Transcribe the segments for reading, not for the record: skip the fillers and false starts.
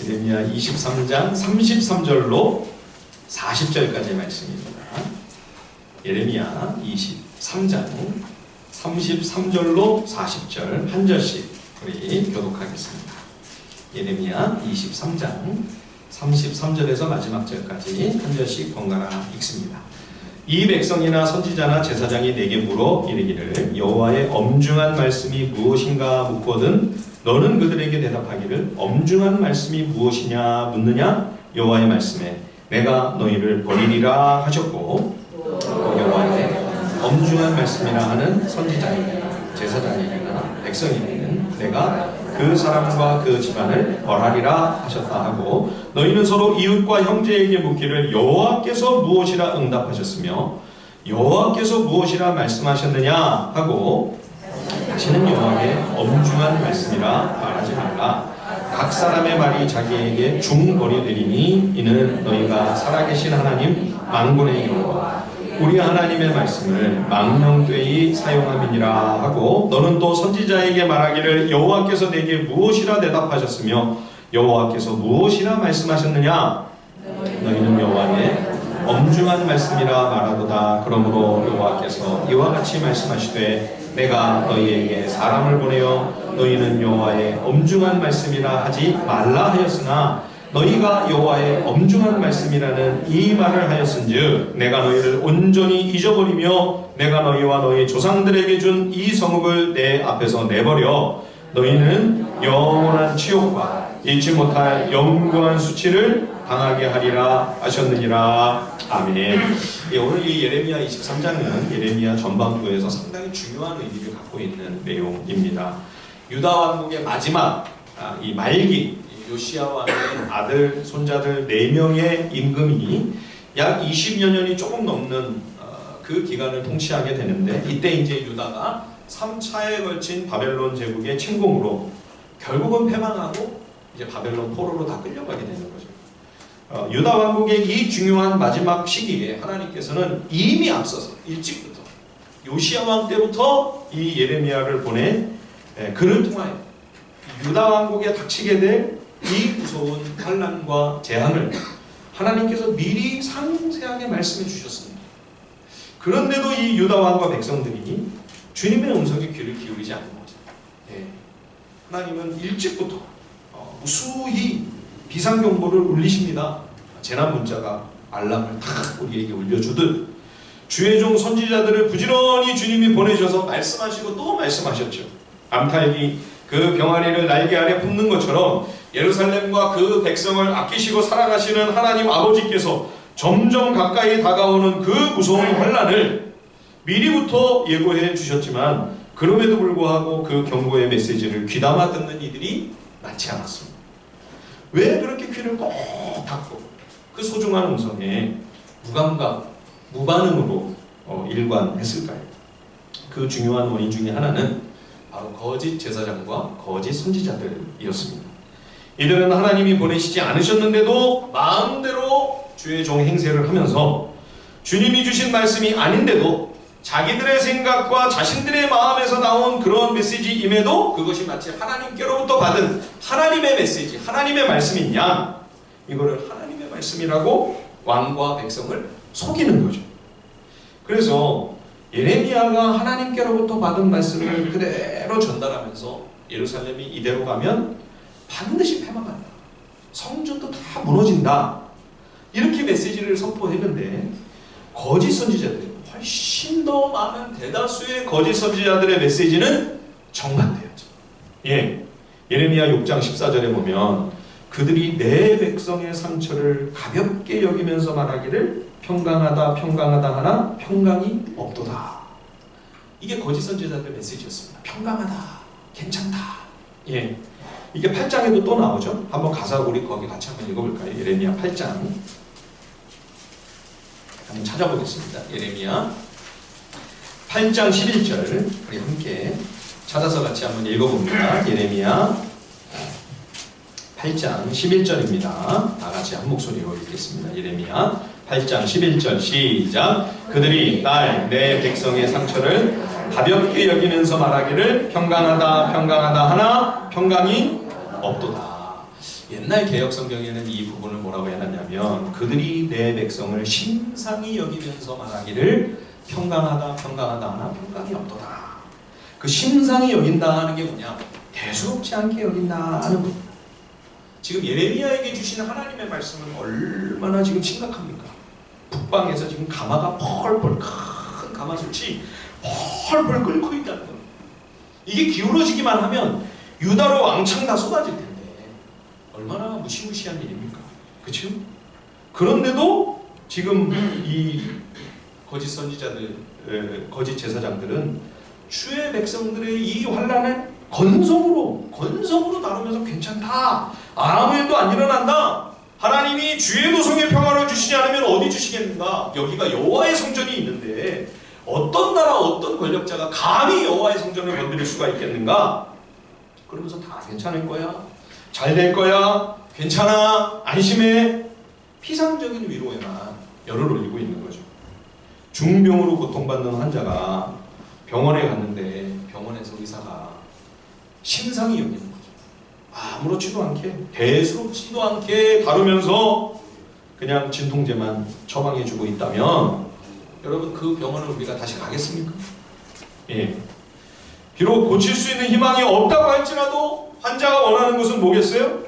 예레미야 23장 33절로 40절까지의 말씀입니다. 예레미야 23장 33절로 40절 한 절씩 우리 교독하겠습니다. 예레미야 23장 33절에서 마지막 절까지 한 절씩 번갈아 읽습니다. 이 백성이나 선지자나 제사장이 내게 물어 이르기를 여호와의 엄중한 말씀이 무엇인가 묻거든 너는 그들에게 대답하기를 엄중한 말씀이 무엇이냐 묻느냐 여호와의 말씀에 내가 너희를 버리리라 하셨고 여호와의 엄중한 말씀이라 하는 선지자에게나 제사장에게나 백성에게는 내가 그 사람과 그 집안을 벌하리라 하셨다 하고 너희는 서로 이웃과 형제에게 묻기를 여호와께서 무엇이라 응답하셨으며 여호와께서 무엇이라 말씀하셨느냐 하고 다시는 여호와의 엄중한 말씀이라 말하지 말라. 각 사람의 말이 자기에게 중벌이 되리니 이는 너희가 살아계신 하나님 만군의 여호와 우리 하나님의 말씀을 망령되이 사용함이니라 하고 너는 또 선지자에게 말하기를 여호와께서 내게 무엇이라 대답하셨으며 여호와께서 무엇이라 말씀하셨느냐 너희는 여호와의 엄중한 말씀이라 말하도다. 그러므로 여호와께서 이와 같이 말씀하시되 내가 너희에게 사람을 보내어 너희는 여호와의 엄중한 말씀이라 하지 말라 하였으나 너희가 여호와의 엄중한 말씀이라는 이 말을 하였은즉 내가 너희를 온전히 잊어버리며 내가 너희와 너희 조상들에게 준 이 성읍을 내 앞에서 내버려 너희는 영원한 치욕과 잊지 못할 영구한 수치를 당하게 하리라 하셨느니라. 아멘. 오늘 이 예레미야 23장은 예레미야 전반부에서 상당히 중요한 의미를 갖고 있는 내용입니다. 유다 왕국의 마지막 이 말기 요시야 왕의 아들, 손자들 4명의 임금이 약 20여 년이 조금 넘는 그 기간을 통치하게 되는데 이때 이제 유다가 3차에 걸친 바벨론 제국의 침공으로 결국은 패망하고 이제 바벨론 포로로 다 끌려가게 되는 거죠. 유다 왕국의 이 중요한 마지막 시기에 하나님께서는 이미 앞서서 일찍부터 요시야 왕 때부터 이 예레미야를 보내 그를 통하여 유다 왕국에 닥치게 될 이 무서운 환난과 재앙을 하나님께서 미리 상세하게 말씀해 주셨습니다. 그런데도 이 유다 왕과 백성들이 주님의 음성에 귀를 기울이지 않는 거죠. 하나님은 일찍부터 무수히 비상경보를 울리십니다. 재난 문자가 알람을 탁 우리에게 울려주듯 주의 종 선지자들을 부지런히 주님이 보내셔서 말씀하시고 또 말씀하셨죠. 암탉이 그 병아리를 날개 아래 품는 것처럼 예루살렘과 그 백성을 아끼시고 사랑하시는 하나님 아버지께서 점점 가까이 다가오는 그 무서운 환난을 미리부터 예고해 주셨지만 그럼에도 불구하고 그 경고의 메시지를 귀담아 듣는 이들이 많지 않았습니다. 왜 그렇게 귀를 꼭 닫고 그 소중한 음성에 무감각, 무반응으로 일관했을까요? 그 중요한 원인 중에 하나는 바로 거짓 제사장과 거짓 선지자들이었습니다. 이들은 하나님이 보내시지 않으셨는데도 마음대로 주의 종 행세를 하면서 주님이 주신 말씀이 아닌데도 자기들의 생각과 자신들의 마음에서 나온 그런 메시지임에도 그것이 마치 하나님께로부터 받은 하나님의 메시지, 하나님의 말씀이냐 이거를 하나님의 말씀이라고 왕과 백성을 속이는 거죠. 그래서 예레미야가 하나님께로부터 받은 말씀을 그대로 전달하면서 예루살렘이 이대로 가면 반드시 패망한다. 성전도 다 무너진다. 이렇게 메시지를 선포했는데 거짓 선지자들이 훨씬 더 많은 대다수의 거짓 선지자들의 메시지는 정반대였죠. 예레미야 6장 14절에 보면 그들이 내 백성의 상처를 가볍게 여기면서 말하기를 평강하다 평강하다 하나 평강이 없도다. 이게 거짓 선지자들의 메시지였습니다. 평강하다, 괜찮다. 이게 8장에도 또 나오죠. 한번 가사 우리 거기 같이 한번 읽어볼까요? 예레미야 8장 한번 찾아보겠습니다. 예레미야 8장 11절 우리 함께 찾아서 같이 한번 읽어봅니다. 예레미야 8장 11절입니다. 다 같이 한 목소리로 읽겠습니다. 예레미야 8장 11절 시작. 그들이 내 백성의 상처를 가볍게 여기면서 말하기를 평강하다 평강하다 하나 평강이 없도다. 옛날 개혁 성경에는 이 부분을 뭐라고 해놨냐면 그들이 내 백성을 심상히 여기면서 말하기를 평강하다 평강하다 하나 평강이 없도다. 그 심상히 여긴다 하는 게 뭐냐? 대수롭지 않게 여긴다 하는 것. 지금 예레미야에게 주시는 하나님의 말씀은 얼마나 지금 심각합니까? 북방에서 지금 가마가 펄펄 큰 가마솥이 펄펄 끓고 있다는 겁니다. 이게 기울어지기만 하면 유다로 왕창 다 쏟아질 텐데 얼마나 무시무시한 일입니까? 그렇죠? 그런데도 지금 이 거짓 선지자들, 거짓 제사장들은 주의 백성들의 이 환난을 건성으로 다루면서 괜찮다. 아무 일도 안 일어난다. 하나님이 주의 도성에 평화를 주시지 않으면 어디 주시겠는가? 여기가 여호와의 성전이 있는데 어떤 나라 어떤 권력자가 감히 여호와의 성전을 건드릴 수가 있겠는가? 그러면서 다 괜찮을 거야. 잘 될 거야. 괜찮아. 안심해. 피상적인 위로에만 열을 올리고 있는 거죠. 중병으로 고통받는 환자가 병원에 갔는데 병원에서 의사가 심상히 여기는 거죠. 아무렇지도 않게 대수롭지도 않게 다루면서 그냥 진통제만 처방해주고 있다면 여러분 그 병원을 우리가 다시 가겠습니까? 예. 비록 고칠 수 있는 희망이 없다고 할지라도 환자가 원하는 것은 뭐겠어요?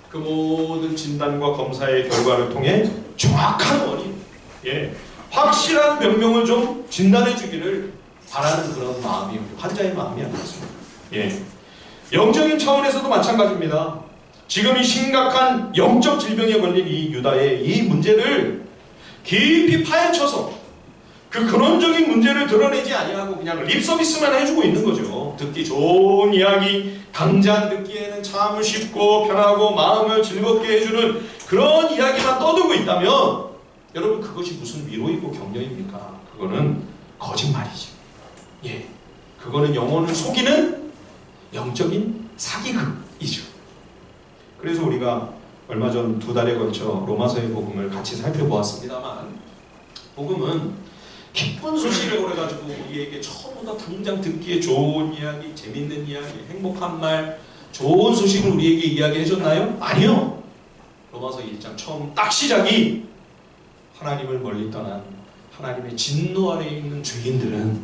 그 모든 진단과 검사의 결과를 통해 정확한 원인, 예, 확실한 병명을 좀 진단해 주기를 바라는 그런 마음이 환자의 마음이 아니겠습니까? 예. 영적인 차원에서도 마찬가지입니다. 지금 이 심각한 영적 질병에 걸린 이 유다의 이 문제를 깊이 파헤쳐서 그 근원적인 문제를 드러내지 아니하고 그냥 립서비스만 해주고 있는 거죠. 듣기 좋은 이야기, 당장 듣기에는 참 쉽고 편하고 마음을 즐겁게 해주는 그런 이야기만 떠들고 있다면 여러분 그것이 무슨 위로이고 격려입니까? 그거는 거짓말이죠. 예, 그거는 영혼을 속이는 영적인 사기극이죠. 그래서 우리가 얼마 전 2달에 걸쳐 로마서의 복음을 같이 살펴보았습니다만 복음은 기쁜 소식을 그래가지고 우리에게 처음부터 당장 듣기에 좋은 이야기, 재밌는 이야기, 행복한 말, 좋은 소식을 우리에게 이야기해줬나요? 아니요. 로마서 1장 처음 딱 시작이 하나님을 멀리 떠난 하나님의 진노 아래에 있는 죄인들은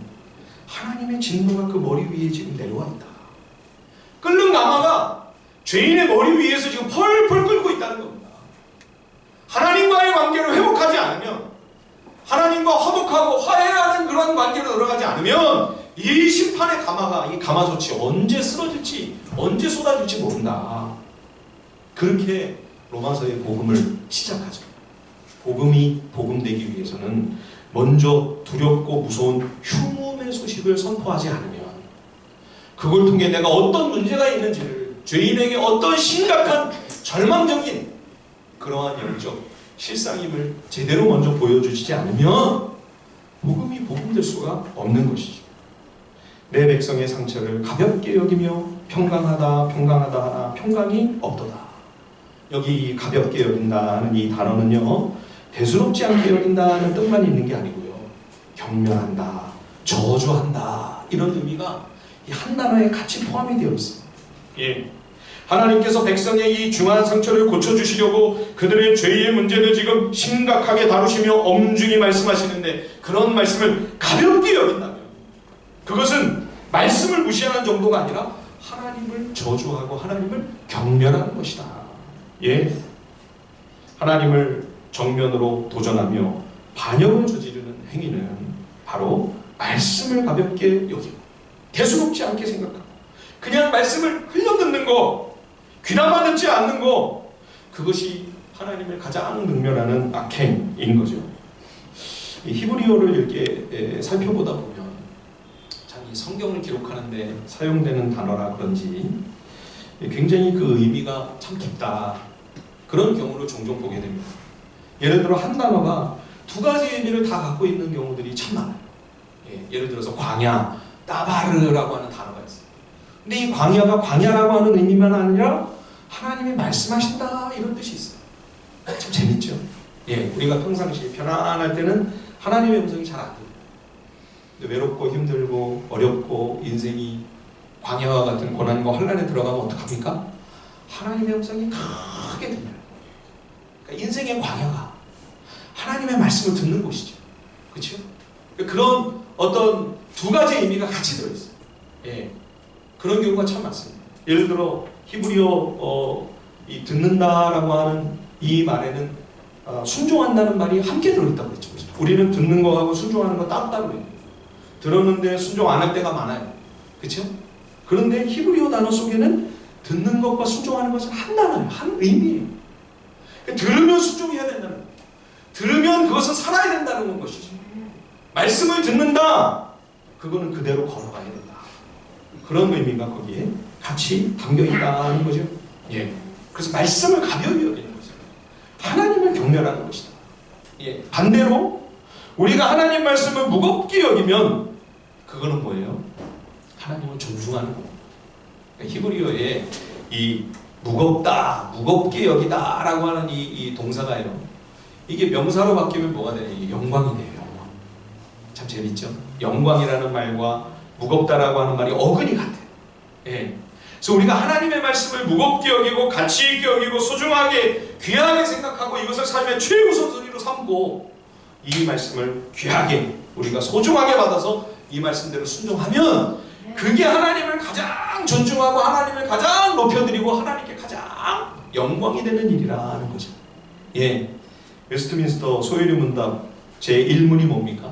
하나님의 진노가 그 머리 위에 지금 내려와 있다. 끓는 가마가 죄인의 머리 위에서 지금 펄펄 끓고 있다는 겁니다. 하나님과의 관계를 회복하지 않으면 하나님과 화목하고 화해하는 그런 관계로 들어가지 않으면 이 심판의 가마가 이 가마솥이 언제 쓰러질지 언제 쏟아질지 모른다. 그렇게 로마서의 복음을 시작하죠. 복음이 복음되기 위해서는 먼저 두렵고 무서운 흉음의 소식을 선포하지 않으면 그걸 통해 내가 어떤 문제가 있는지를 죄인에게 어떤 심각한 절망적인 그러한 영적 실상임을 제대로 먼저 보여주지 않으면 복음이 복음될 수가 없는 것이죠. 내 백성의 상처를 가볍게 여기며 평강하다 평강하다 하나 평강이 없도다. 여기 가볍게 여긴다는 이 단어는요 대수롭지 않게 여긴다는 뜻만 있는 게 아니고요 경멸한다, 저주한다 이런 의미가 이 한 단어에 같이 포함이 되어 있습니다. 예. 하나님께서 백성의 이 중한 상처를 고쳐주시려고 그들의 죄의 문제를 지금 심각하게 다루시며 엄중히 말씀하시는데 그런 말씀을 가볍게 여긴다면 그것은 말씀을 무시하는 정도가 아니라 하나님을 저주하고 하나님을 경멸하는 것이다. 예, 하나님을 정면으로 도전하며 반역을 저지르는 행위는 바로 말씀을 가볍게 여기고 대수롭지 않게 생각하고 그냥 말씀을 흘려듣는 거 귀담아 듣지 않는 거 그것이 하나님을 가장 능멸하는 악행인 거죠. 히브리어를 이렇게 살펴보다 보면 참 이 성경을 기록하는데 사용되는 단어라 그런지 굉장히 그 의미가 참 깊다 그런 경우를 종종 보게 됩니다. 예를 들어 한 단어가 두 가지 의미를 다 갖고 있는 경우들이 참 많아요. 예를 들어서 광야, 따바르라고 하는 단어가 있어요. 근데 이 광야가 광야라고 하는 의미만 아니라 하나님이 말씀하신다 이런 뜻이 있어요. 참 재밌죠? 예, 우리가 평상시에 편안할 때는 하나님의 음성이 잘 안 들려요. 근데 외롭고 힘들고 어렵고 인생이 광야와 같은 고난과 환난에 들어가면 어떡합니까? 하나님의 음성이 크게 들려요. 그러니까 인생의 광야가 하나님의 말씀을 듣는 곳이죠. 그렇죠? 그런 어떤 두 가지 의미가 같이 들어있어요. 예. 그런 경우가 참 많습니다. 예를 들어 히브리어 이 듣는다라고 하는 이 말에는 순종한다는 말이 함께 들어있다고 그랬죠. 우리는 듣는 거하고 순종하는 거 따로따로 해요. 들었는데 순종 안 할 때가 많아요. 그렇죠? 그런데 히브리어 단어 속에는 듣는 것과 순종하는 것은 한 단어예요. 한 의미예요. 들으면 순종해야 된다는 거예요. 들으면 그것은 살아야 된다는 것이죠. 말씀을 듣는다. 그거는 그대로 걸어가야 된다. 그런 의미가 거기에 같이 담겨 있다는 거죠. 예. 그래서 말씀을 가벼이 여기는 거죠. 하나님을 경멸하는 것이다. 예. 반대로 우리가 하나님 말씀을 무겁게 여기면 그거는 뭐예요? 하나님을 존중하는 겁니다. 그러니까 히브리어에 이 무겁다, 무겁게 여기다 라고 하는 이 동사가요. 이게 명사로 바뀌면 뭐가 되냐? 영광이 돼요. 영광. 참 재밌죠? 영광이라는 말과 무겁다라고 하는 말이 어근이 같아요. 예. 그래서 우리가 하나님의 말씀을 무겁게 여기고 가치 있게 여기고 소중하게 귀하게 생각하고 이것을 삶의 최우선순위로 삼고 이 말씀을 귀하게 우리가 소중하게 받아서 이 말씀대로 순종하면 그게 하나님을 가장 존중하고 하나님을 가장 높여드리고 하나님께 가장 영광이 되는 일이라는 거죠. 예. 웨스트민스터 소유리 문답 제1문이 뭡니까?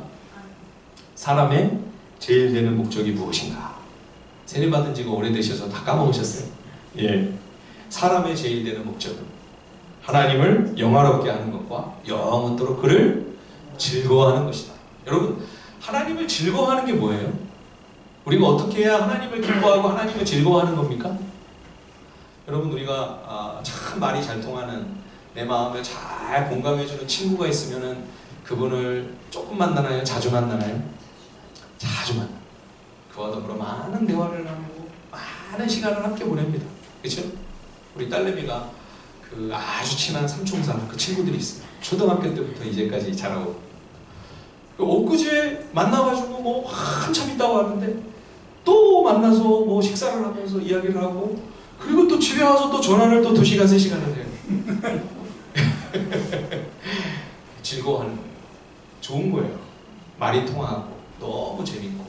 사람의 제일 되는 목적이 무엇인가? 세례받은 지가 오래되셔서 다 까먹으셨어요. 예. 사람의 제일 되는 목적은 하나님을 영화롭게 하는 것과 영원토록 그를 즐거워하는 것이다. 여러분, 하나님을 즐거워하는 게 뭐예요? 우리가 어떻게 해야 하나님을 기뻐하고 하나님을 즐거워하는 겁니까? 여러분, 우리가 참 말이 잘 통하는 내 마음을 잘 공감해주는 친구가 있으면은 그분을 조금 만나나요? 자주 만나나요? 자주 만나요. 그와 더불어 많은 대화를 나누고 많은 시간을 함께 보냅니다. 그렇죠? 우리 딸내미가 그 아주 친한 삼총사 그 친구들이 있어요. 초등학교 때부터 이제까지 자라고. 엊그제 만나가지고 뭐 한참 있다고 하는데 또 만나서 뭐 식사를 하면서 이야기를 하고 그리고 또 집에 와서 또 전화를 또 2시간, 3시간을 해요. 즐거워하는 거예요. 좋은 거예요. 말이 통하고 너무 재밌고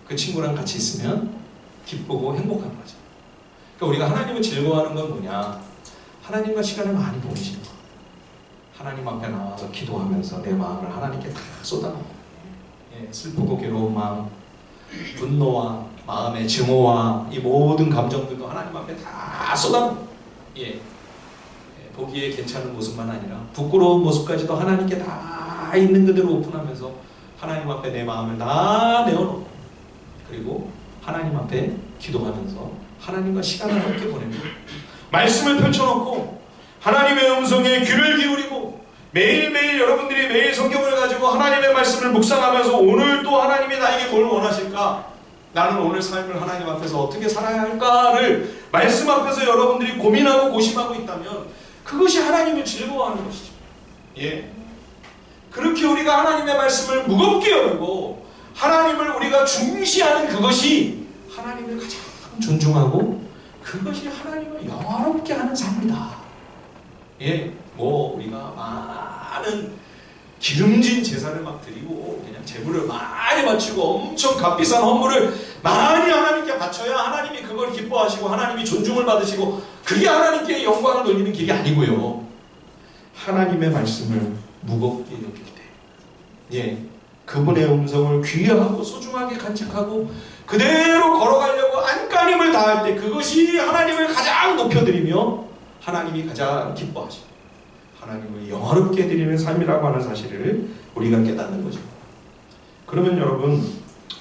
그 친구랑 같이 있으면 기쁘고 행복한 거죠. 그러니까 우리가 하나님을 즐거워하는 건 뭐냐? 하나님과 시간을 많이 보내시는 거. 하나님 앞에 나와서 기도하면서 내 마음을 하나님께 다 쏟아놓고 슬프고 괴로운 마음, 분노와 마음의 증오와 이 모든 감정들도 하나님 앞에 다 쏟아놓고 보기에 괜찮은 모습만 아니라 부끄러운 모습까지도 하나님께 다 있는 그대로 오픈하면서 하나님 앞에 내 마음을 다 내어놓고 그리고 하나님 앞에 기도하면서 하나님과 시간을 함께 보냅니다. 말씀을 펼쳐놓고 하나님의 음성에 귀를 기울이고 매일매일 여러분들이 매일 성경을 가지고 하나님의 말씀을 묵상하면서 오늘 또 하나님이 나에게 뭘 원하실까? 나는 오늘 삶을 하나님 앞에서 어떻게 살아야 할까를 말씀 앞에서 여러분들이 고민하고 고심하고 있다면 그것이 하나님을 즐거워하는 것이죠. 예. 그렇게 우리가 하나님의 말씀을 무겁게 여기고 하나님을 우리가 중시하는 그것이 하나님을 가장 존중하고 그것이 하나님을 영화롭게 하는 삶이다. 예, 뭐 우리가 많은 기름진 제사를 막 드리고 그냥 제물을 많이 바치고 엄청 값비싼 헌물을 많이 하나님께 바쳐야 하나님이 그걸 기뻐하시고 하나님이 존중을 받으시고 그게 하나님께 영광을 돌리는 길이 아니고요. 하나님의 말씀을 무겁게 여길 때, 예, 그분의 음성을 귀하고 소중하게 간직하고 그대로 걸어가려고 안간힘을 다할 때 그것이 하나님을 가장 높여드리며 하나님이 가장 기뻐하시고 하나님을 영화롭게 드리는 삶이라고 하는 사실을 우리가 깨닫는 거죠. 그러면 여러분,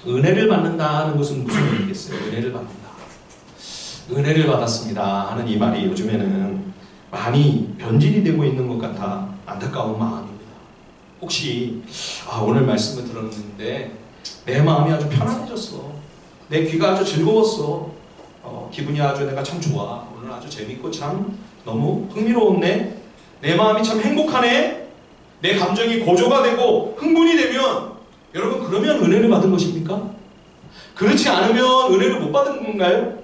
은혜를 받는다는 것은 무슨 의미겠어요? 은혜를 받는다. 은혜를 받았습니다 하는 이 말이 요즘에는 많이 변질이 되고 있는 것 같아 안타까운 마음입니다. 혹시 오늘 말씀을 들었는데 내 마음이 아주 편안해졌어. 내 귀가 아주 즐거웠어. 기분이 아주 내가 참 좋아. 오늘 아주 재밌고 참 너무 흥미로웠네. 내 마음이 참 행복하네. 내 감정이 고조가 되고 흥분이 되면 여러분 그러면 은혜를 받은 것입니까? 그렇지 않으면 은혜를 못 받은 건가요?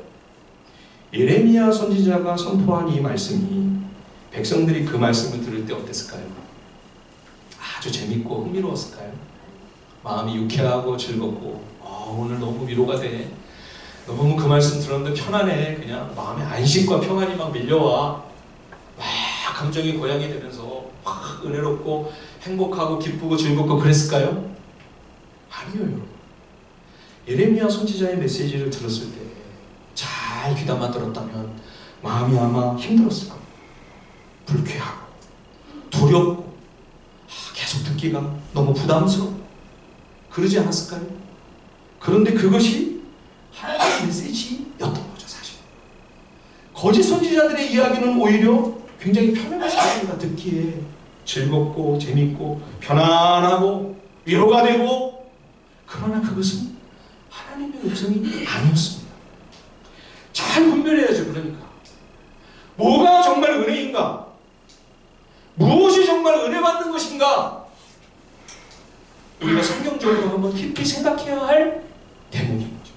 예레미야 선지자가 선포한 이 말씀이 백성들이 그 말씀을 들을 때 어땠을까요? 아주 재밌고 흥미로웠을까요? 마음이 유쾌하고 즐겁고 오늘 너무 위로가 돼. 너무 그 말씀 들었는데 편안해. 그냥 마음에 안식과 평안이 막 밀려와. 막 감정이 고양이 되면서 막 은혜롭고 행복하고 기쁘고 즐겁고 그랬을까요? 아니요, 여러분. 예레미야 선지자의 메시지를 들었을 때 잘 귀담아 들었다면 마음이 아마 힘들었을 겁니다. 불쾌하고 두렵고 계속 듣기가 너무 부담스럽고 그러지 않았을까요? 그런데 그것이 하나님의 메시지였던 거죠, 사실. 거짓 선지자들의 이야기는 오히려 굉장히 편안했습니다. 듣기에 즐겁고 재밌고 편안하고 위로가 되고, 그러나 그것은 하나님의 음성이 아니었습니다. 잘 분별해야죠. 그러니까 뭐가 정말 은혜인가? 무엇이 정말 은혜 받는 것인가? 우리가 성경적으로 한번 깊이 생각해야 할 대목인 거죠.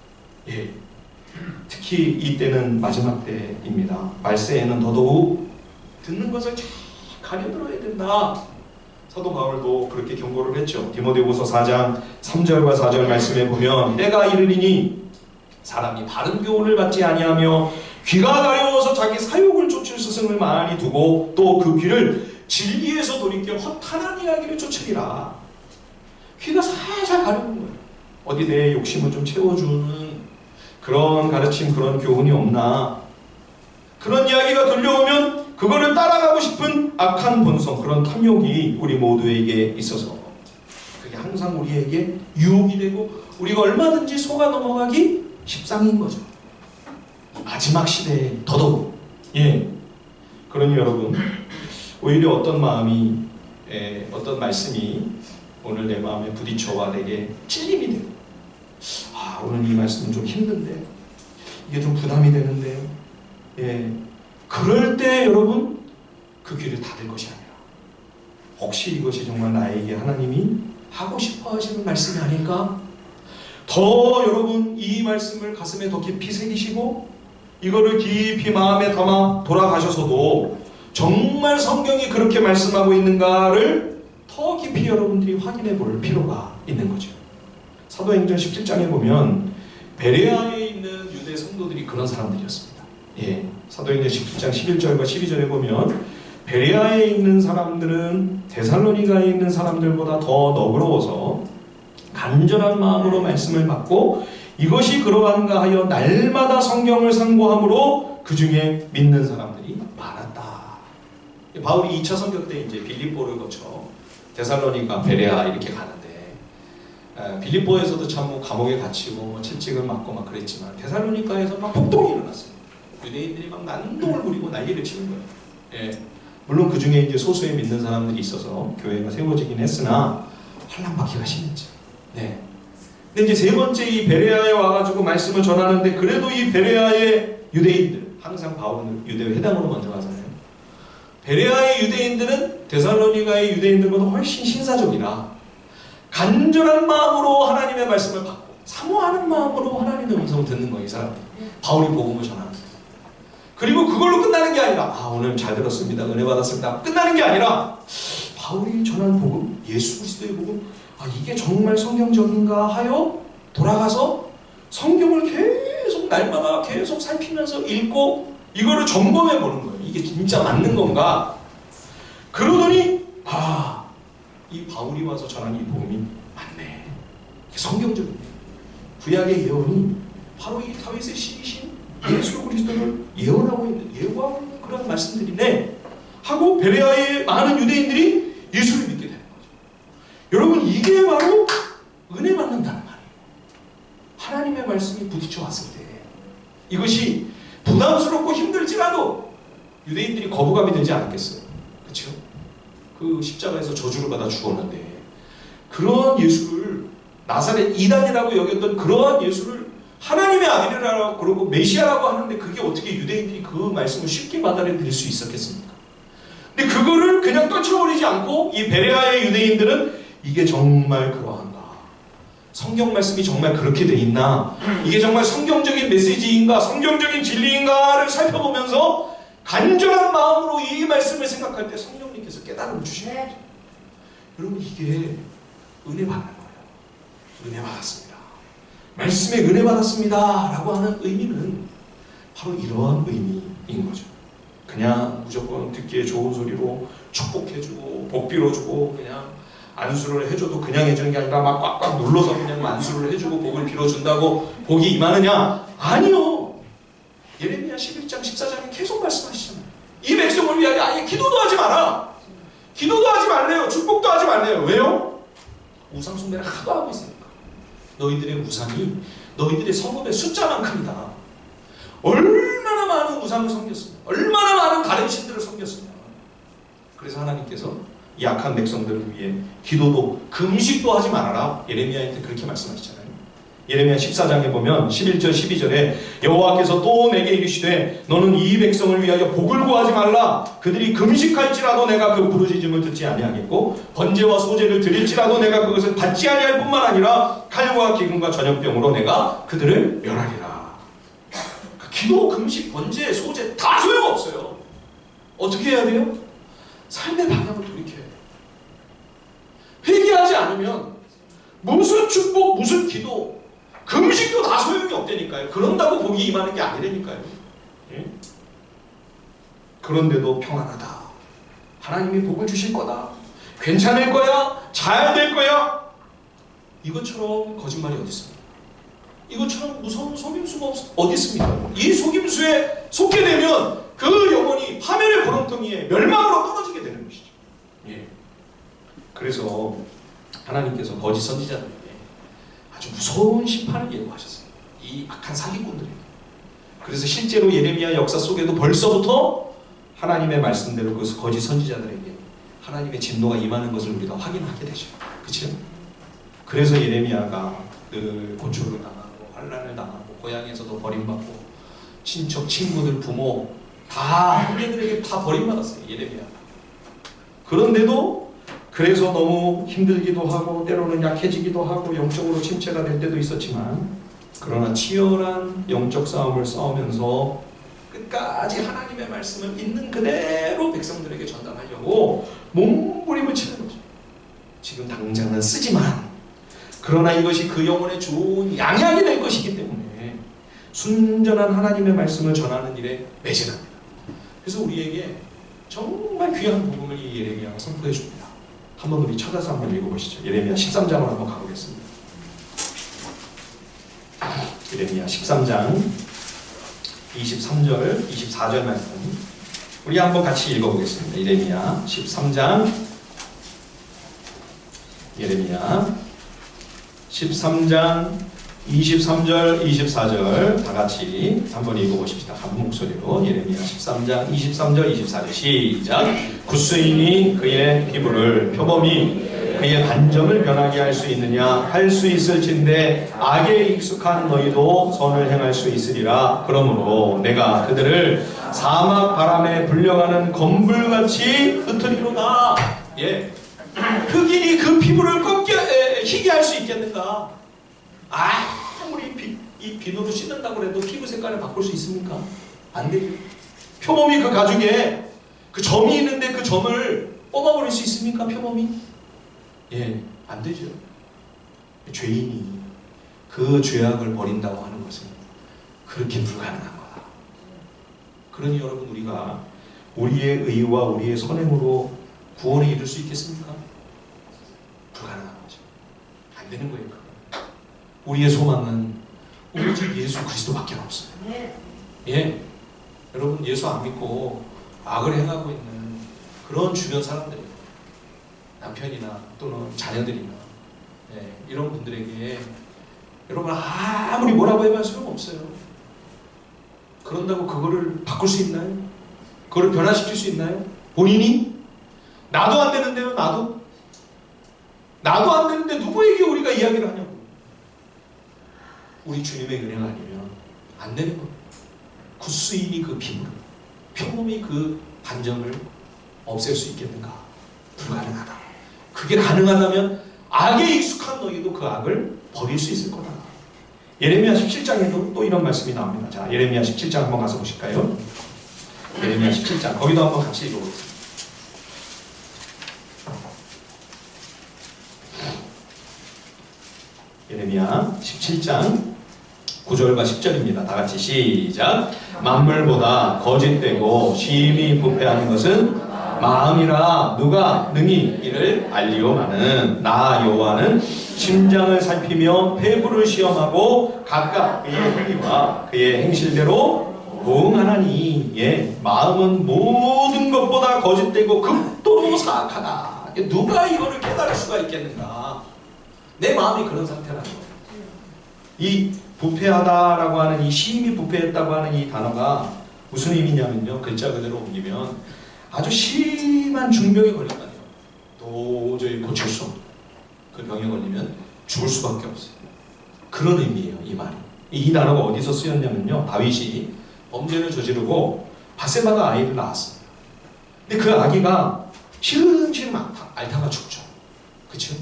예. 특히 이때는 마지막 때입니다. 말세에는 더더욱 듣는 것을 잘 가려들어야 된다. 사도 바울도 그렇게 경고를 했죠. 디모데후서 4장 3절과 4절 말씀에 보면 때가 이르리니 사람이 바른 교훈을 받지 아니하며 귀가 가려워서 자기 사욕을 쫓을 스승을 많이 두고 또 그 귀를 진리에서 돌이켜 허탄한 이야기를 쫓으리라. 귀가 살살 가려운 거예요. 어디 내 욕심을 좀 채워주는 그런 가르침, 그런 교훈이 없나. 그런 이야기가 들려오면 그거를 따라가고 싶은 악한 본성, 그런 탐욕이 우리 모두에게 있어서 그게 항상 우리에게 유혹이 되고 우리가 얼마든지 속아 넘어가기 십상인 거죠. 마지막 시대에 더더욱. 예. 그러니 여러분, 오히려 어떤 마음이, 어떤 말씀이 오늘 내 마음에 부딪혀와 내게 찔림이 되고, 오늘 이 말씀은 좀 힘든데, 이게 좀 부담이 되는데, 예. 그럴 때 여러분, 그 귀를 닫을 것이 아니라, 혹시 이것이 정말 나에게 하나님이 하고 싶어 하시는 말씀이 아닐까? 더 여러분 이 말씀을 가슴에 더 깊이 새기시고 이거를 깊이 마음에 담아 돌아가셔서도 정말 성경이 그렇게 말씀하고 있는가를 더 깊이 여러분들이 확인해 볼 필요가 있는 거죠. 사도행전 17장에 보면 베레아에 있는 유대 성도들이 그런 사람들이었습니다. 예, 사도행전 17장 11절과 12절에 보면 베레아에 있는 사람들은 데살로니가에 있는 사람들보다 더 너그러워서 간절한 마음으로 말씀을 받고 이것이 그러한가 하여 날마다 성경을 상고함으로 그 중에 믿는 사람들이 많았다. 바울이 2차 선교 때 이제 빌립보를 거쳐 데살로니가, 베레아 이렇게 가는데 빌립보에서도 참 뭐 감옥에 갇히고 뭐 채찍을 맞고 막 그랬지만 데살로니가에서 막 폭동이 일어났어요. 유대인들이 막 난동을 부리고 난리를 치는 거예요. 예. 물론 그 중에 이제 소수의 믿는 사람들이 있어서 교회가 세워지긴 했으나 환난받기가 심했죠. 네. 근데 이제 세 번째 이 베레아에 와가지고 말씀을 전하는데 그래도 이 베레아의 유대인들, 항상 바울은 유대 회당으로 먼저 가잖아요. 베레아의 유대인들은 데살로니가의 유대인들보다 훨씬 신사적이라 간절한 마음으로 하나님의 말씀을 받고 사모하는 마음으로 하나님의 음성을 듣는 거예요. 이 사람들. 바울이 복음을 전하는 거예요. 그리고 그걸로 끝나는 게 아니라 오늘 잘 들었습니다. 은혜 받았습니다. 끝나는 게 아니라 바울이 전한 복음, 예수 그리스도의 복음, 이게 정말 성경적인가 하여 돌아가서 성경을 계속 날마다 계속 살피면서 읽고 이거를 점검해 보는 거예요. 이게 진짜 맞는 건가? 그러더니 이 바울이 와서 전한 이 복음이 맞네. 이게 성경적이네. 구약의 예언이 바로 이 다윗의 시이신 예수 그리스도를 예언하고 있는, 예고하고 있는 그런 말씀들이네 하고 베레아의 많은 유대인들이 예수를 믿게 되는 거죠. 여러분, 이게 바로 은혜 받는다는 말이에요. 하나님의 말씀이 부딪혀 왔을 때 이것이 부담스럽고 힘들지라도 유대인들이 거부감이 들지 않았겠어요. 그렇죠? 그 십자가에서 저주를 받아 죽었는데 그런 예수를, 나사렛 이단이라고 여겼던 그러한 예수를 하나님의 아들이라고 그러고 메시아라고 하는데 그게 어떻게 유대인들이 그 말씀을 쉽게 받아들일 수 있었겠습니까? 근데 그거를 그냥 떨쳐버리지 않고 이 베레아의 유대인들은 이게 정말 그러한가? 성경 말씀이 정말 그렇게 돼 있나? 이게 정말 성경적인 메시지인가? 성경적인 진리인가를 살펴보면서 간절한 마음으로 이 말씀을 생각할 때 성령님께서 깨달음을 주십니다. 여러분, 이게 은혜 받는 거예요. 은혜 받았습니다. 말씀에 은혜 받았습니다 라고 하는 의미는 바로 이러한 의미인 거죠. 그냥 무조건 듣기에 좋은 소리로 축복해주고 복 빌어주고 그냥 안수를 해줘도 그냥 해주는 게 아니라 막 꽉꽉 눌러서 그냥 안수를 해주고 복을 빌어준다고 복이 임하느냐? 아니요. 예레미야 11장 14장에 계속 말씀하시잖아요. 이 백성을 위하여 아예 기도도 하지 마라. 기도도 하지 말래요. 축복도 하지 말래요. 왜요? 우상 숭배를 하도 하고 있으니까. 너희들의 우상이 너희들의 성읍의 숫자만큼이다. 얼마나 많은 우상을 섬겼으며 얼마나 많은 다른 신들을 섬겼으며. 그래서 하나님께서 약한 백성들을 위해 기도도 금식도 하지 말아라. 예레미야한테 그렇게 말씀하시잖아요. 예레미야 14장에 보면 11절 12절에 여호와께서 또 내게 이르시되 너는 이 백성을 위하여 복을 구하지 말라. 그들이 금식할지라도 내가 그 부르짖음을 듣지 아니하겠고 번제와 소제를 드릴지라도 내가 그것을 받지 아니할 뿐만 아니라 칼과 기근과 전염병으로 내가 그들을 멸하리라. 기도, 금식, 번제, 소제 다 소용없어요. 어떻게 해야 돼요? 삶의 방향을 돌이켜야 돼요. 회개하지 않으면 무슨 축복, 무슨 기도, 금식도 다 소용이 없다니까요. 그런다고 복이 임하는 게 아니라니까요. 예? 그런데도 평안하다. 하나님이 복을 주실 거다. 괜찮을 거야. 잘 될 거야. 이것처럼 거짓말이 어디 있습니까? 이것처럼 무서운 속임수가 어디 있습니까? 이 속임수에 속게 되면 그 영혼이 파멸의 구렁텅이에 멸망으로 떨어지게 되는 것이죠. 예. 그래서 하나님께서 거짓 선지자들에게 아주 무서운 심판을 예고하셨어요. 이 악한 사기꾼들에게. 그래서 실제로 예레미야 역사 속에도 벌써부터 하나님의 말씀대로 그 거짓 선지자들에게 하나님의 진노가 임하는 것을 우리가 확인하게 되죠. 그렇죠? 그래서 예레미야가 늘 고초를 당하고 환난을 당하고 고향에서도 버림받고 친척, 친구들, 부모 다 형제들에게 다 버림받았어요. 예레미야가. 그런데도 그래서 너무 힘들기도 하고 때로는 약해지기도 하고 영적으로 침체가 될 때도 있었지만 그러나 치열한 영적 싸움을 싸우면서 끝까지 하나님의 말씀을 있는 그대로 백성들에게 전달하려고 몸부림을 치는 거죠. 지금 당장은 쓰지만 그러나 이것이 그 영혼의 좋은 양약이 될 것이기 때문에 순전한 하나님의 말씀을 전하는 일에 매진합니다. 그래서 우리에게 정말 귀한 복음을 이 예레미야가 선포해 줍니다. 한번 우리 찾아서 한번 읽어보시죠. 예레미야 13장으로 한번 가보겠습니다. 예레미야 13장 23절, 24절 말씀 우리 한번 같이 읽어보겠습니다. 예레미야 13장 예레미야 13장 23절, 24절 다 같이 한번 읽어보십시다. 한 목소리로 예레미야 13장 23절, 24절 시작. 굿수인이 그의 피부를 표범이 그의 반점을 변하게 할 수 있느냐? 할 수 있을진데 악에 익숙한 너희도 선을 행할 수 있으리라. 그러므로 내가 그들을 사막 바람에 불려가는 검불같이 흩으리로다. 예, 흑인이 그 피부를 희게 할 수 있겠는가? 아무리 이 비누로 씻는다고 해도 피부 색깔을 바꿀 수 있습니까? 안 되죠. 표범이 그 가죽에 그 점이 있는데 그 점을 뽑아버릴 수 있습니까? 표범이? 예, 안 되죠. 죄인이 그 죄악을 버린다고 하는 것은 그렇게 불가능한 거다. 그러니 여러분 우리가 우리의 의와 우리의 선행으로 구원에 이룰 수 있겠습니까? 불가능한 거죠. 안 되는 거예요. 우리의 소망은 오직 예수 그리스도밖에 없어요. 예, 여러분 예수 안 믿고 악을 행하고 있는 그런 주변 사람들이 남편이나 또는 자녀들이나 이런 분들에게 여러분 아무리 뭐라고 해봐야 소용없어요. 그런다고 그거를 바꿀 수 있나요? 그거를 변화시킬 수 있나요? 본인이? 나도 안 되는데요. 나도 안 되는데 누구에게 우리가 이야기를 하냐고. 우리 주님의 은혜가 아니면 안 되는 겁니다. 굿수인이 그 피부를, 표범이 그 반점을 없앨 수 있겠는가? 불가능하다. 그게 가능하다면 악에 익숙한 너희도 그 악을 버릴 수 있을 거다. 예레미야 17장에도 또 이런 말씀이 나옵니다. 자, 예레미야 17장 한번 가서 보실까요? 예레미야 17장 거기도 한번 같이 읽어보겠습니다. 예레미야 17장 9절과 10절입니다. 다 같이 시작. 만물보다 거짓되고 심히 부패하는 것은 마음이라 누가 능히 이를 알리오마는 나 여호와는 심장을 살피며 폐부를 시험하고 각각 그의 행위와 그의 행실대로 보응하나니 예, 마음은 모든 것보다 거짓되고 극도로 사악하다. 누가 이거를 깨달을 수가 있겠는가? 내 마음이 그런 상태라는 거예요. 이 부패하다라고 하는 이 심히 부패했다고 하는 이 단어가 무슨 의미냐면요, 글자 그대로 옮기면 아주 심한 중병에 걸렸다는 거예요. 도저히 고칠 수 없는 그 병에 걸리면 죽을 수밖에 없어요. 그런 의미예요, 이 말이. 이 단어가 어디서 쓰였냐면요, 다윗이 범죄를 저지르고 바세바가 아이를 낳았어요. 근데 그 아기가 시름시름 앓다가 죽죠. 그렇죠?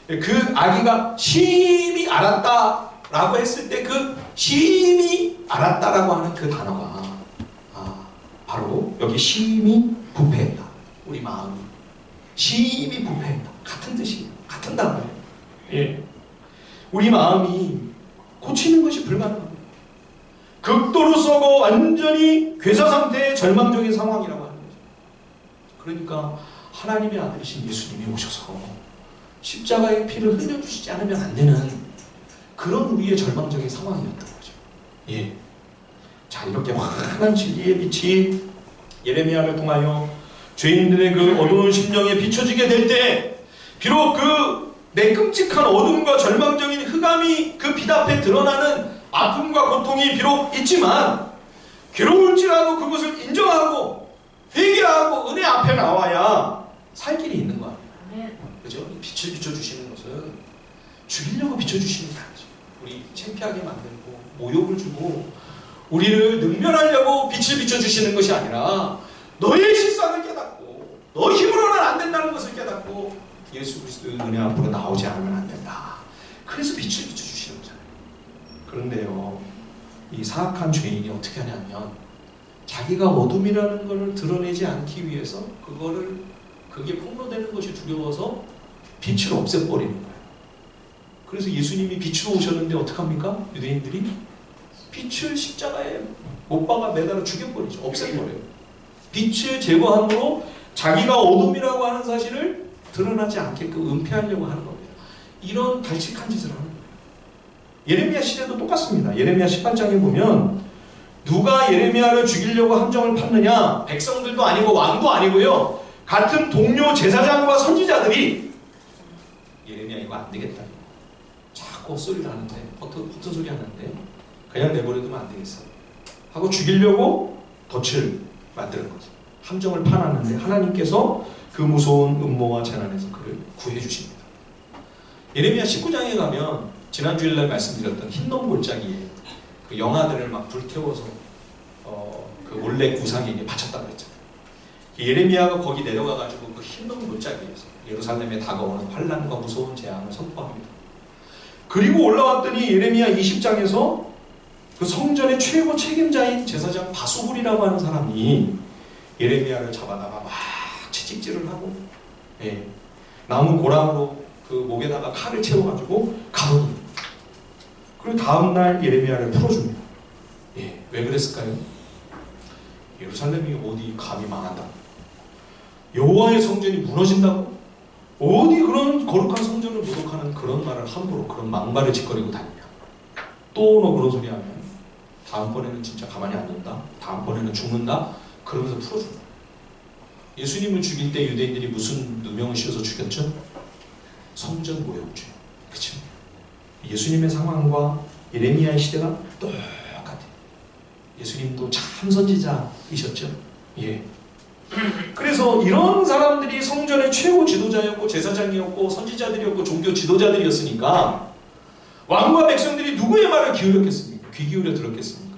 그 아기가 심히 알았다라고 했을 때 그 심히 알았다라고 하는 그 단어가 바로 여기 심히 부패했다. 우리 마음이 심히 부패했다. 같은 뜻이에요. 같은 단어예요. 예. 우리 마음이 고치는 것이 불가능합니다. 극도로 썩어 완전히 괴사 상태의 절망적인 상황이라고 하는 거죠. 그러니까 하나님의 아들이신 예수님이 오셔서 십자가의 피를 흘려주시지 않으면 안 되는 그런 우리의 절망적인 상황이었던 거죠. 예. 자, 이렇게 환한 진리의 빛이 예레미야를 통하여 죄인들의 그 어두운 심령에 비춰지게 될 때 비록 그 내 끔찍한 어둠과 절망적인 흑암이 그 빛 앞에 드러나는 아픔과 고통이 비록 있지만 괴로울지라도 그것을 인정하고 회개하고 은혜 앞에 나와야 살 길이 있는 거 아니에요. 그죠? 빛을 비춰주시는 것은 죽이려고 비춰주시는 게 아니죠. 우리 창피하게 만들고 모욕을 주고 우리를 능멸하려고 빛을 비춰주시는 것이 아니라 너의 실상을 깨닫고 너 힘으로는 안 된다는 것을 깨닫고 예수 그리스도의 은혜 앞으로 나오지 않으면 안 된다. 그래서 빛을 비춰주시는 거잖아요. 그런데요, 이 사악한 죄인이 어떻게 하냐면 자기가 어둠이라는 것을 드러내지 않기 위해서 그게 폭로되는 것이 두려워서 빛을 없애버리는 거예요. 그래서 예수님이 빛으로 오셨는데 어떡합니까? 유대인들이 빛을 십자가에 못 박아 매달아 죽여버리죠. 없애버려요. 빛을 제거함으로 자기가 어둠이라고 하는 사실을 드러나지 않게끔 은폐하려고 하는 겁니다. 이런 발칙한 짓을 하는 거예요. 예레미야 시대도 똑같습니다. 예레미야 18장에 보면 누가 예레미야를 죽이려고 함정을 팠느냐? 백성들도 아니고 왕도 아니고요. 같은 동료 제사장과 선지자들이 예레미야 이거 안 되겠다. 자꾸 헛소리를 하는데 허튼 소리 하는데 그냥 내버려두면 안 되겠어 하고 죽이려고 덫을 만드는 거죠. 함정을 파놨는데 하나님께서 그 무서운 음모와 재난에서 그를 구해주십니다. 예레미야 19장에 가면 지난주일날 말씀드렸던 흰놈 골짜기에 그 영아들을 막 불태워서 그 몰래 구상에게 바쳤다고 했잖아요. 예레미야가 거기 내려가가지고 그 흰놈 골짜기에서 예루살렘에 다가오는 환난과 무서운 재앙을 선포합니다. 그리고 올라왔더니 예레미야 20장에서 그 성전의 최고 책임자인 제사장 바수불이라고 하는 사람이 예레미야를 잡아다가 막 채찍질을 하고 나무 고랑으로 그 목에다가 칼을 채워가지고 가둬둡니다. 그리고 다음날 예레미야를 풀어줍니다. 왜 그랬을까요? 예루살렘이 어디 감히 망한다. 여호와의 성전이 무너진다고? 어디 그런 거룩한 성전을 모독하는 그런 말을 함부로 그런 막말을 짓거리고 다니냐. 또 너 그런 소리 하면 다음번에는 진짜 가만히 안 둔다. 다음번에는 죽는다. 그러면서 풀어준다. 예수님을 죽일 때 유대인들이 무슨 누명을 씌워서 죽였죠? 성전 모욕죄. 그렇죠? 예수님의 상황과 예레미야의 시대가 똑같아요. 예수님도 참 선지자이셨죠? 예. 그래서 이런 사람들이 성전의 최고 지도자였고 제사장이었고 선지자들이었고 종교 지도자들이었으니까 왕과 백성들이 누구의 말을 기울였겠습니까? 귀 기울여 들었겠습니까?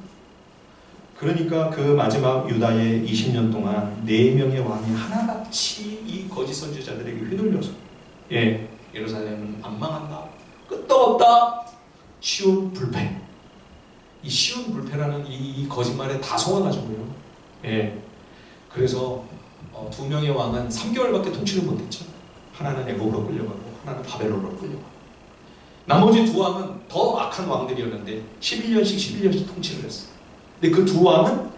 그러니까 그 마지막 유다의 20년 동안 4명의 왕이 하나같이 이 거짓 선지자들에게 휘둘려서 예루살렘은 안 망한다. 끄떡없다. 쉬운 불패. 이 쉬운 불패라는 이 거짓말에 다 속아가지고요. 예. 그래서 두 명의 왕은 3개월밖에 통치를 못했죠. 하나는 애굽으로 끌려가고 하나는 바벨론으로 끌려가고. 나머지 두 왕은 더 악한 왕들이었는데 11년씩 통치를 했어요. 근데 그 두 왕은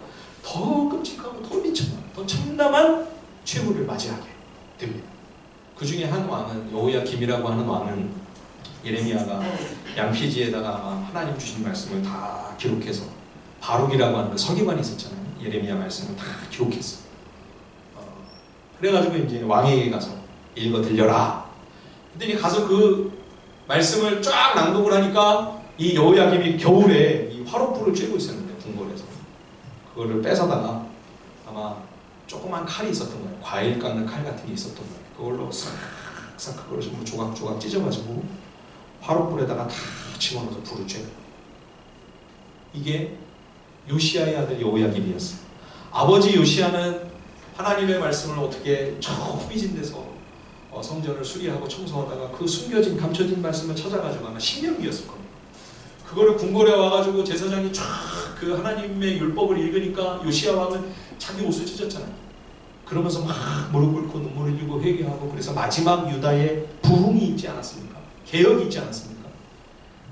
더 끔찍하고 더 비참한, 더 참담한 최후를 맞이하게 됩니다. 그 중에 한 왕은 여호야김이라고 하는 왕은 예레미야가 양피지에다가 아마 하나님 주신 말씀을 다 기록해서 바룩이라고 하는 그 서기관이 있었잖아요. 예레미야 말씀을 다 기록했어요. 그래가지고 이제 왕에게 가서 읽어 들려라. 그랬더니 가서 그 말씀을 쫙 낭독을 하니까 이 여호야김이 겨울에 이 화롯불을 쬐고 있었는데 궁궐에서 그거를 뺏어다가 아마 조그만 칼이 있었던 거예요. 과일 깎는 칼 같은 게 있었던 거예요. 그걸로 싹싹 그걸 좀 조각조각 찢어가지고 화롯불에다가 다 집어넣어서 불을 쬐요. 이게 요시야의 아들 여호야김이었어요. 아버지 요시야는 하나님의 말씀을 어떻게 저 후미진 데서 성전을 수리하고 청소하다가 그 숨겨진 감춰진 말씀을 찾아가지고 아마 신명기였을 겁니다. 그거를 궁궐에 와가지고 제사장이 쫙 그 하나님의 율법을 읽으니까 요시야 왕은 자기 옷을 찢었잖아요. 그러면서 막 무릎 꿇고 눈물을 흘리고 회개하고 그래서 마지막 유다의 부흥이 있지 않았습니까? 개혁이 있지 않았습니까?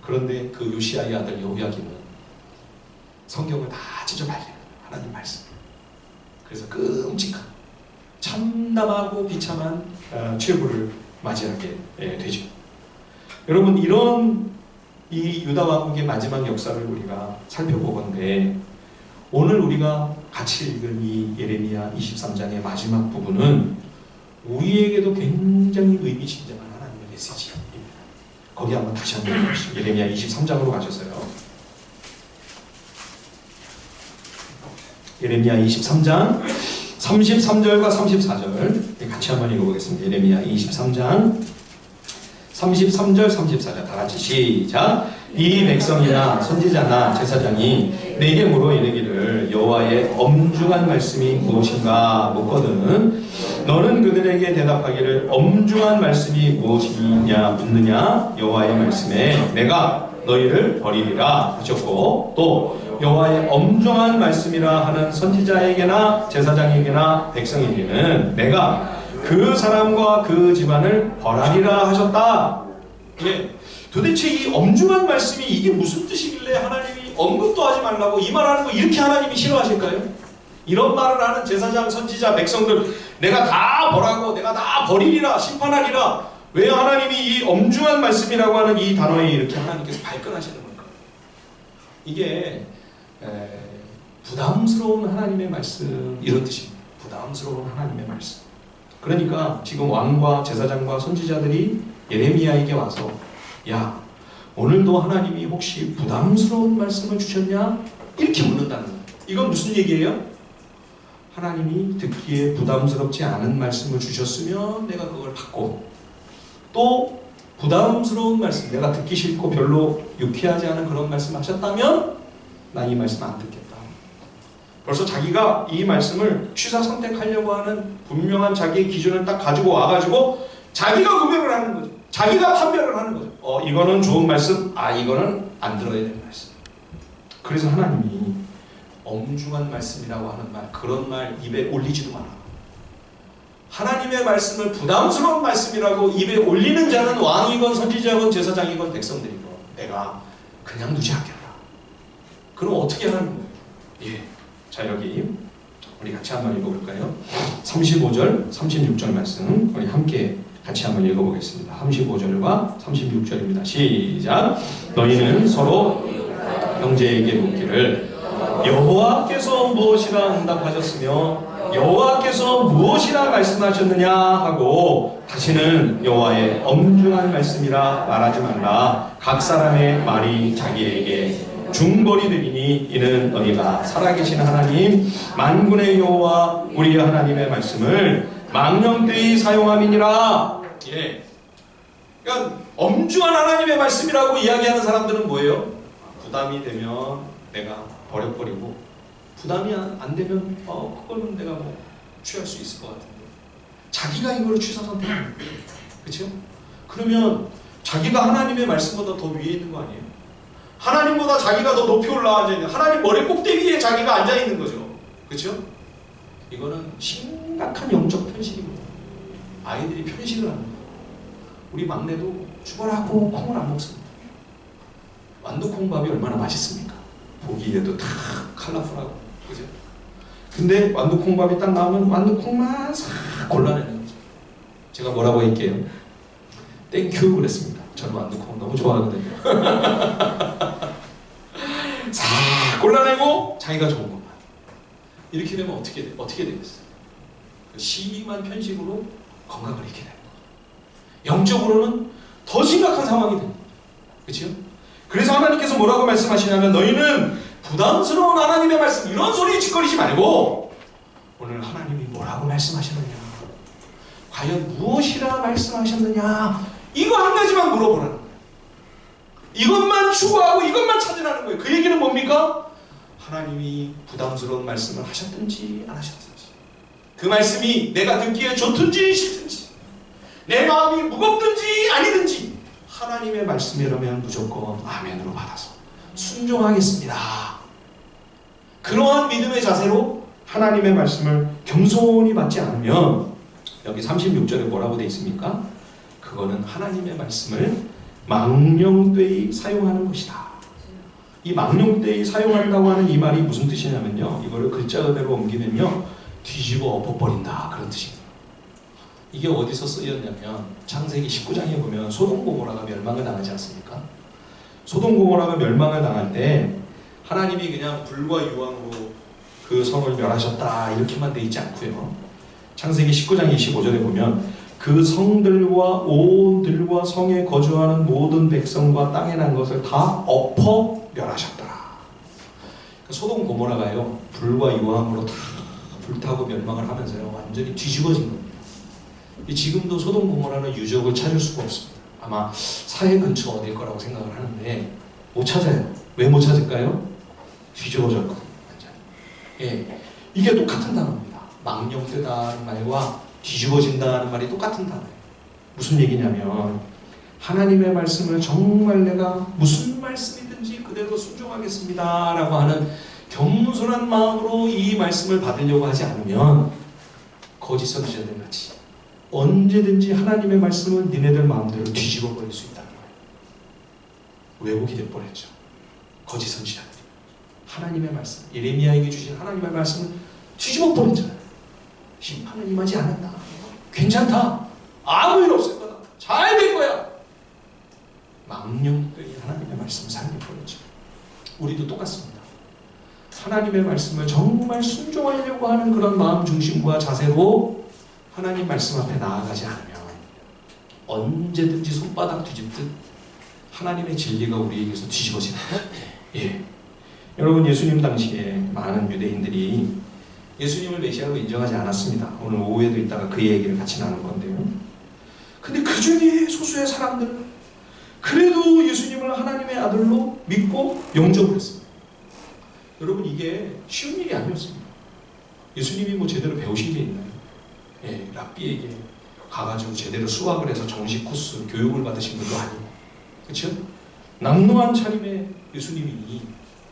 그런데 그 요시야의 아들 여호야김은 성경을 다 찢어발려요. 하나님 말씀. 그래서 끔찍한 참담하고 비참한 최후를 맞이하게 되죠. 여러분 이런 이 유다 왕국의 마지막 역사를 우리가 살펴보건대 오늘 우리가 같이 읽은 이 예레미야 23장의 마지막 부분은 우리에게도 굉장히 의미심장한 하나님의 메시지입니다. 거기 한번 다시 한번 보시죠. 예레미야 23장으로 가셔서요. 예레미야 23장 33절과 34절 같이 한번 읽어보겠습니다. 예레미야 23장 33절 34절 다 같이 시작. 이 백성이나 선지자나 제사장이 내게 물어 이르기를 여호와의 엄중한 말씀이 무엇인가 묻거든 너는 그들에게 대답하기를 엄중한 말씀이 무엇이냐 묻느냐 여호와의 말씀에 내가 너희를 버리리라 하셨고 또 여호와의 엄중한 말씀이라 하는 선지자에게나 제사장에게나 백성에게는 내가 그 사람과 그 집안을 벌하리라 하셨다. 예, 도대체 이 엄중한 말씀이 이게 무슨 뜻이길래 하나님이 언급도 하지 말라고 이 말하는 거 이렇게 하나님이 싫어하실까요? 이런 말을 하는 제사장, 선지자, 백성들 내가 다 벌하고 내가 다 버리리라 심판하리라 왜 하나님이 이 엄중한 말씀이라고 하는 이 단어에 이렇게 하나님께서 발끈하시는 걸까? 이게 부담스러운 하나님의 말씀 이런 뜻입니다. 부담스러운 하나님의 말씀. 그러니까 지금 왕과 제사장과 선지자들이 예레미야에게 와서 야 오늘도 하나님이 혹시 부담스러운 말씀을 주셨냐? 이렇게 묻는다는 거예요. 이건 무슨 얘기예요? 하나님이 듣기에 부담스럽지 않은 말씀을 주셨으면 내가 그걸 받고 또 부담스러운 말씀 내가 듣기 싫고 별로 유쾌하지 않은 그런 말씀 하셨다면 난 이 말씀 안 듣겠다. 벌써 자기가 이 말씀을 취사 선택하려고 하는 분명한 자기의 기준을 딱 가지고 와가지고 자기가 구별을 하는 거죠. 자기가 판별을 하는 거죠. 이거는 좋은 말씀, 이거는 안 들어야 되는 말씀. 그래서 하나님이 엄중한 말씀이라고 하는 말, 그런 말 입에 올리지도 마라. 하나님의 말씀을 부담스러운 말씀이라고 입에 올리는 자는 왕이건 선지자건 제사장이건 백성들이건 내가 그냥 무시하겠다. 그럼 어떻게 하는 거예요? 예. 자 여기 우리 같이 한번 읽어볼까요? 35절, 36절 말씀 우리 함께 같이 한번 읽어보겠습니다. 35절과 36절입니다. 시작. 너희는 서로 형제에게 묻기를 여호와께서 무엇이라 응답하셨으며 여호와께서 무엇이라 말씀하셨느냐 하고 다시는 여호와의 엄중한 말씀이라 말하지 말라. 각 사람의 말이 자기에게 중벌이 되리니 이는 너희가 살아계신 하나님 만군의 여호와 우리 하나님의 말씀을 망령되이 사용함이니라. 예. 그러니까 엄중한 하나님의 말씀이라고 이야기하는 사람들은 뭐예요? 부담이 되면 내가 버려버리고 부담이 안 되면 그거는 내가 뭐 취할 수 있을 것 같은데 자기가 이거를 취사 선택하는 거예요. 그렇죠? 그러면 자기가 하나님의 말씀보다 더 위에 있는 거 아니에요? 하나님보다 자기가 더 높이 올라앉아 있는, 하나님 머리 꼭대기에 자기가 앉아 있는 거죠. 그렇죠? 이거는 심각한 영적 편식입니다. 아이들이 편식을 합니다. 우리 막내도 죽어라고 콩을 안 먹습니다. 완두콩밥이 얼마나 맛있습니까? 보기에도 다 컬러풀하고, 그죠? 근데 완두콩밥이 딱 나오면 완두콩만 싹 골라내는 거죠. 제가 뭐라고 할게요? 땡큐 그랬습니다. 저는 완두콩 너무 좋아하거든요. 싹 골라내고 자기가 좋은 것만. 이렇게 되면 어떻게 되겠어요? 심한 편식으로 건강을 잃게 되는 거예요. 영적으로는 더 심각한 상황이 됩니다. 그렇죠? 그래서 하나님께서 뭐라고 말씀하시냐면, 너희는 부담스러운 하나님의 말씀, 이런 소리에 짓거리지 말고 오늘 하나님이 뭐라고 말씀하셨느냐, 과연 무엇이라 말씀하셨느냐, 이거 한 가지만 물어보라는 거예요. 이것만 추구하고 이것만 찾으라는 거예요. 그 얘기는 뭡니까? 하나님이 부담스러운 말씀을 하셨든지 안 하셨든지, 그 말씀이 내가 듣기에 좋든지 싫든지, 내 마음이 무겁든지 아니든지, 하나님의 말씀이라면 무조건 아멘으로 받아서 순종하겠습니다. 그러한 믿음의 자세로 하나님의 말씀을 겸손히 받지 않으면, 여기 36절에 뭐라고 되어 있습니까? 그거는 하나님의 말씀을 망령되이 사용하는 것이다. 이 망령되이 사용한다고 하는 이 말이 무슨 뜻이냐면요, 이거를 글자 그대로 옮기면요, 뒤집어 엎어버린다, 그런 뜻입니다. 이게 어디서 쓰였냐면 창세기 19장에 보면 소돔 고모라가 멸망을 당하지 않습니까? 소돔 고모라가 멸망을 당할 때 하나님이 그냥 불과 유황으로 그 성을 멸하셨다 이렇게만 돼 있지 않고요, 창세기 19장 25절에 보면 그 성들과 오온들과 성에 거주하는 모든 백성과 땅에 난 것을 다 엎어 멸하셨더라. 소돔 고모라가요, 불과 유황으로 다 불타고 멸망을 하면서요, 완전히 뒤집어진 겁니다. 지금도 소돔 고모라는 유적을 찾을 수가 없습니다. 아마 사해 근처 어딜 거라고 생각을 하는데 못 찾아요. 왜 못 찾을까요? 뒤집어졌거든요. 예, 이게 똑같은 단어입니다. 망령되다는 말과 뒤집어진다는 말이 똑같은 단어예요. 무슨 얘기냐면, 하나님의 말씀을 정말 내가 무슨 말씀이든지 그대로 순종하겠습니다 라고 하는 겸손한 마음으로 이 말씀을 받으려고 하지 않으면 거짓 선지자들 같이 언제든지 하나님의 말씀은 니네들 마음대로 뒤집어 버릴 수 있다는 거예요. 왜곡이 돼버렸죠. 거짓 선지자들이 하나님의 말씀, 예레미야에게 주신 하나님의 말씀을 뒤집어 버렸잖아요. 심판은 임하지 않았다, 괜찮다, 아무 일 없을 거다, 잘 될 거야, 망령되이 하나님의 말씀을 살려버렸죠. 우리도 똑같습니다. 하나님의 말씀을 정말 순종하려고 하는 그런 마음 중심과 자세로 하나님 말씀 앞에 나아가지 않으면 언제든지 손바닥 뒤집듯 하나님의 진리가 우리에게서 뒤집어지는 거예요. 예. 여러분, 예수님 당시에 많은 유대인들이 예수님을 메시아로 인정하지 않았습니다. 오늘 오후에도 이따가 그 얘기를 같이 나눌 건데요. 근데 그 중에 소수의 사람들은 그래도 예수님을 하나님의 아들로 믿고 영접을 했습니다. 여러분, 이게 쉬운 일이 아니었습니다. 예수님이 뭐 제대로 배우신 게 있나요? 예, 랍비에게 가가지고 제대로 수학을 해서 정식 코스 교육을 받으신 분도 아니고, 그렇죠? 남루한 차림의 예수님이,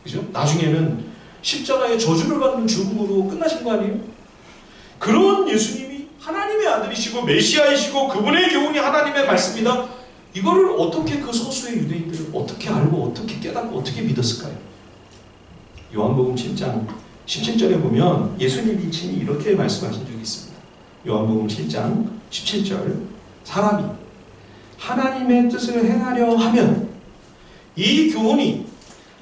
그죠? 나중에는 십자가의 저주를 받는 죽음으로 끝나신 거 아니에요? 그런 예수님이 하나님의 아들이시고 메시아이시고 그분의 교훈이 하나님의 말씀이다. 이거를 어떻게 그 소수의 유대인들을 어떻게 알고 어떻게 깨닫고 어떻게 믿었을까요? 요한복음 7장 17절에 보면 예수님이 친히 이렇게 말씀하신 적이 있습니다. 요한복음 7장 17절, 사람이 하나님의 뜻을 행하려 하면 이 교훈이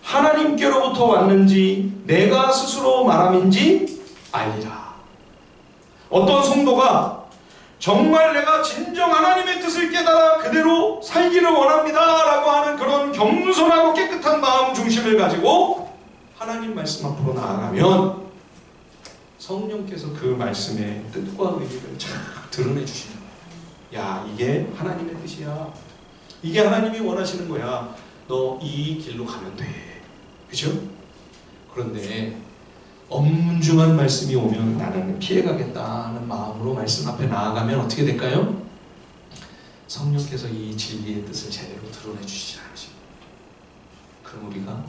하나님께로부터 왔는지 내가 스스로 말함인지 알리라. 어떤 성도가 정말 내가 진정 하나님의 뜻을 깨달아 그대로 살기를 원합니다 라고 하는 그런 겸손하고 깨끗한 마음 중심을 가지고 하나님 말씀 앞으로 나아가면 성령께서 그 말씀의 뜻과 의미를 잘 드러내 주시는 거예요. 야, 이게 하나님의 뜻이야, 이게 하나님이 원하시는 거야, 너 이 길로 가면 돼, 그죠? 그런데 엄중한 말씀이 오면 나는 피해가겠다는 마음으로 말씀 앞에 나아가면 어떻게 될까요? 성령께서 이 진리의 뜻을 제대로 드러내 주시지 않으십니다. 그럼 우리가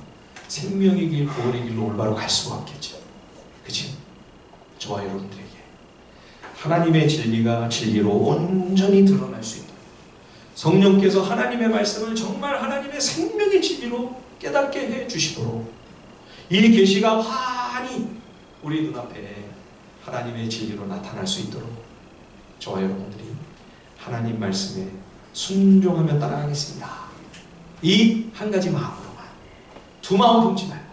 생명의 길, 구원의 길로 올바로 갈 수가 없겠죠. 그치? 저와 여러분들에게 하나님의 진리가 진리로 온전히 드러날 수 있도록 성령께서 하나님의 말씀을 정말 하나님의 생명의 진리로 깨닫게 해 주시도록 이 계시가 환히 우리 눈앞에 하나님의 진리로 나타날 수 있도록 저와 여러분들이 하나님 말씀에 순종하며 따라가겠습니다. 이 한 가지 마음으로만, 두 마음 품지 말고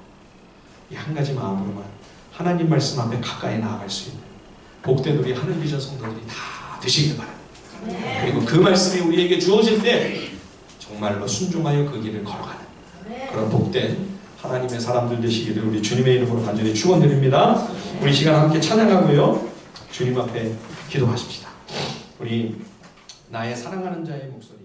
이 한 가지 마음으로만 하나님 말씀 앞에 가까이 나아갈 수 있는 복된 우리 하늘비전 성도들이 다 되시길 바랍니다. 그리고 그 말씀이 우리에게 주어질 때 정말로 순종하여 그 길을 걸어가는 그런 복된 하나님의 사람들 되시기를 우리 주님의 이름으로 간절히 축원드립니다. 우리 시간 함께 찬양하고요, 주님 앞에 기도하십시다. 우리 나의 사랑하는 자의 목소리